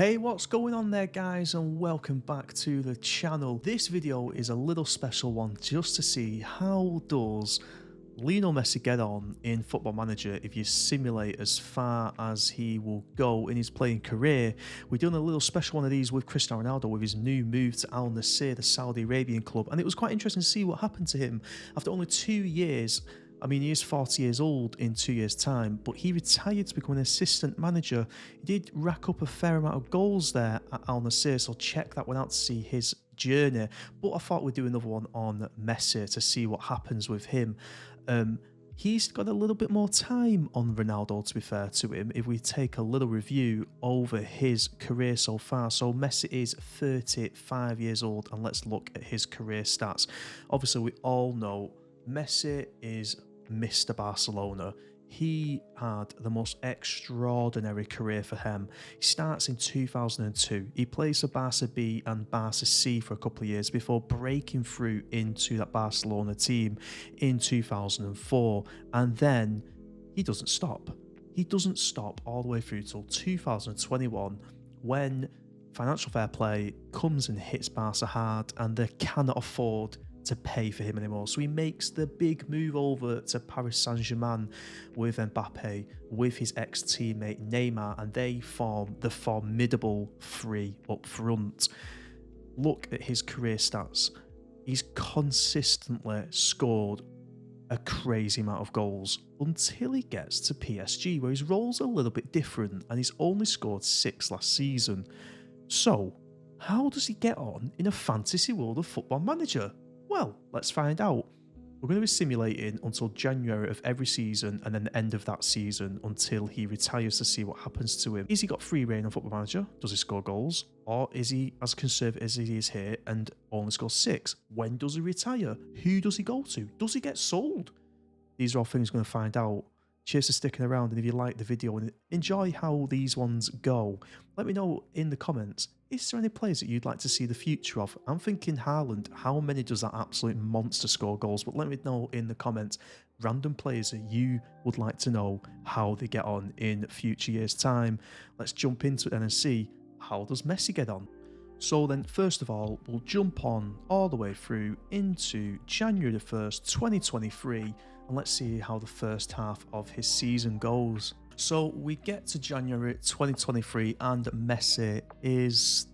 Hey, what's going on there, guys, and welcome back to the channel. This video is a little special one just to see how does Lionel Messi get on in Football Manager if you simulate as far as he will go in his playing career. We're doing a little special one of these with Cristiano Ronaldo with his new move to Al Nassr, the Saudi Arabian club, and it was quite interesting to see what happened to him after only 2 years. I mean, he is 40 years old in 2 years' time, but he retired to become an assistant manager. He did rack up a fair amount of goals there at Al Nassr, so check that one out to see his journey. But I thought we'd do another one on Messi to see what happens with him. He's got a little bit more time on Ronaldo, to be fair to him, if we take a little review over his career so far. So Messi is 35 years old, and let's look at his career stats. Obviously, we all know Messi is Mr. Barcelona. He had the most extraordinary career for him. He starts in 2002. He plays for Barca B and Barca C for a couple of years before breaking through into that Barcelona team in 2004. And then he doesn't stop. He doesn't stop all the way through till 2021 when financial fair play comes and hits Barca hard and they cannot afford to pay for him anymore. So he makes the big move over to Paris Saint-Germain with Mbappe, with his ex-teammate Neymar, and they form the formidable three up front. Look at his career stats. He's consistently scored a crazy amount of goals until he gets to PSG, where his role's a little bit different, and he's only scored 6 last season. So, how does he get on in a fantasy world of Football Manager? Well, let's find out. We're going to be simulating until January of every season and then the end of that season until he retires to see what happens to him. Is he got free reign on Football Manager? Does he score goals? Or is he as conservative as he is here and only scores 6? When does he retire? Who does he go to? Does he get sold? These are all things we're going to find out. Cheers for sticking around, and if you like the video and enjoy how these ones go, let me know in the comments, is there any players that you'd like to see the future of? I'm thinking Haaland. How many does that absolute monster score goals? But let me know in the comments random players that you would like to know how they get on in future years' time. Let's jump into it then and see, how does Messi get on? So then, first of all, we'll jump on all the way through into January the 1st, 2023, and let's see how the first half of his season goes. So we get to January 2023 and Messi is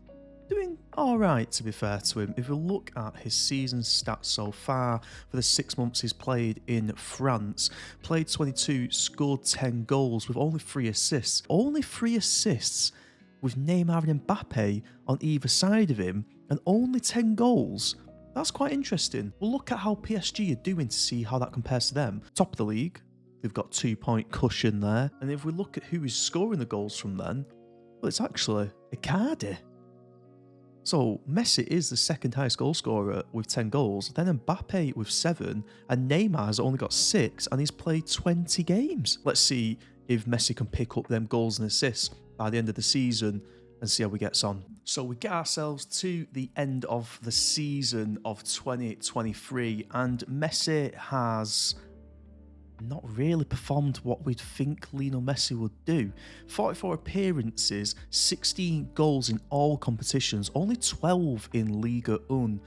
doing alright, to be fair to him. If we look at his season stats so far for the 6 months he's played in France, played 22, scored 10 goals with only 3 assists. Only 3 assists with Neymar and Mbappe on either side of him, and only 10 goals. That's quite interesting. We'll look at how PSG are doing to see how that compares to them. Top of the league, they've got 2-point cushion there. And if we look at who is scoring the goals from then, well, it's actually Icardi. So Messi is the second highest goal scorer with 10 goals, then Mbappe with 7, and Neymar has only got 6, and he's played 20 games. Let's see if Messi can pick up them goals and assists by the end of the season and see how he gets on. So we get ourselves to the end of the season of 2023, and Messi has not really performed what we'd think Lionel Messi would do. 44 appearances, 16 goals in all competitions, only 12 in Liga 1.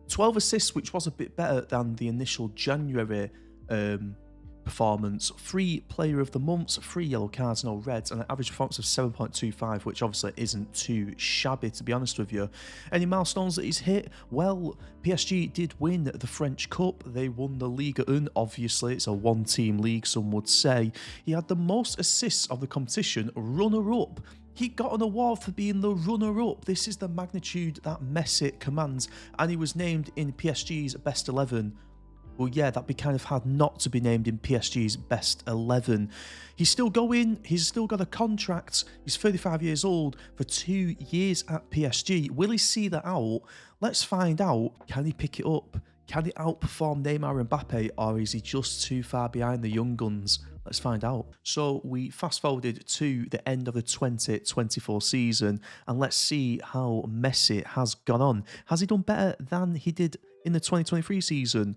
12 assists, which was a bit better than the initial January performance. 3 player of the months, 3 yellow cards, no reds, and an average performance of 7.25, which obviously isn't too shabby, to be honest with you. Any milestones that he's hit? Well, PSG did win the French Cup. They won the Ligue 1. Obviously, it's a one-team league, some would say. He had the most assists of the competition, runner-up. He got an award for being the runner-up. This is the magnitude that Messi commands, and he was named in PSG's best 11. Well, yeah, that'd be kind of hard not to be named in PSG's best 11. He's still going. He's still got a contract. He's 35 years old for 2 years at PSG. Will he see that out? Let's find out. Can he pick it up? Can he outperform Neymar and Mbappe, or is he just too far behind the young guns? Let's find out. So we fast forwarded to the end of the 2024 season, and let's see how Messi has gone on. Has he done better than he did in the 2023 season?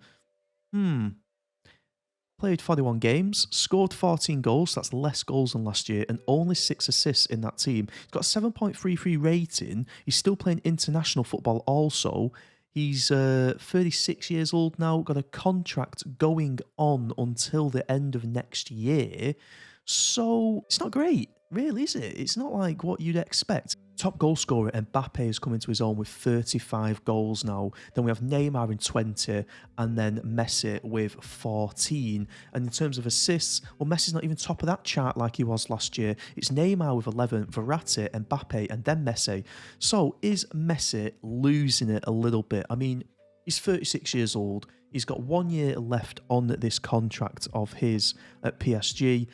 played 41 games, scored 14 goals, that's less goals than last year, and only 6 assists in that team. He's got a 7.33 rating. He's still playing international football also. He's 36 years old now, got a contract going on until the end of next year. So it's not great, really, is it? It's not like what you'd expect. Top goal scorer Mbappe is coming to his own with 35 goals now. Then we have Neymar in 20 and then Messi with 14. And in terms of assists, well, Messi's not even top of that chart like he was last year. It's Neymar with 11, Verratti, Mbappe, and then Messi. So is Messi losing it a little bit? I mean, he's 36 years old. He's got 1 year left on this contract of his at PSG.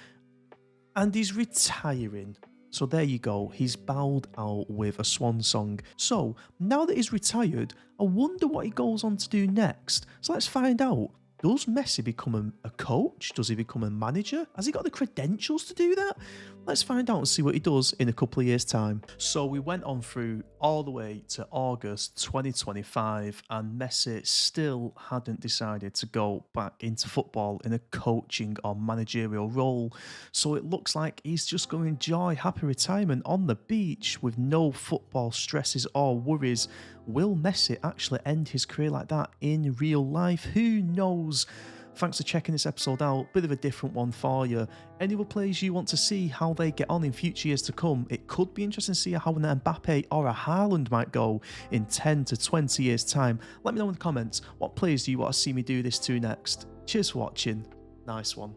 And he's retiring. So there you go, he's bowed out with a swan song. So now that he's retired, I wonder what he goes on to do next. So let's find out. Does Messi become a coach? Does he become a manager? Has he got the credentials to do that? Let's find out and see what he does in a couple of years' time. So we went on through all the way to August 2025 and Messi still hadn't decided to go back into football in a coaching or managerial role. So it looks like he's just going to enjoy happy retirement on the beach with no football stresses or worries. Will Messi actually end his career like that in real life? Who knows? Thanks for checking this episode out. Bit of a different one for you. Any other players you want to see how they get on in future years to come? It could be interesting to see how an Mbappe or a Haaland might go in 10 to 20 years time. Let me know in the comments, what players do you want to see me do this to next? Cheers for watching. Nice one.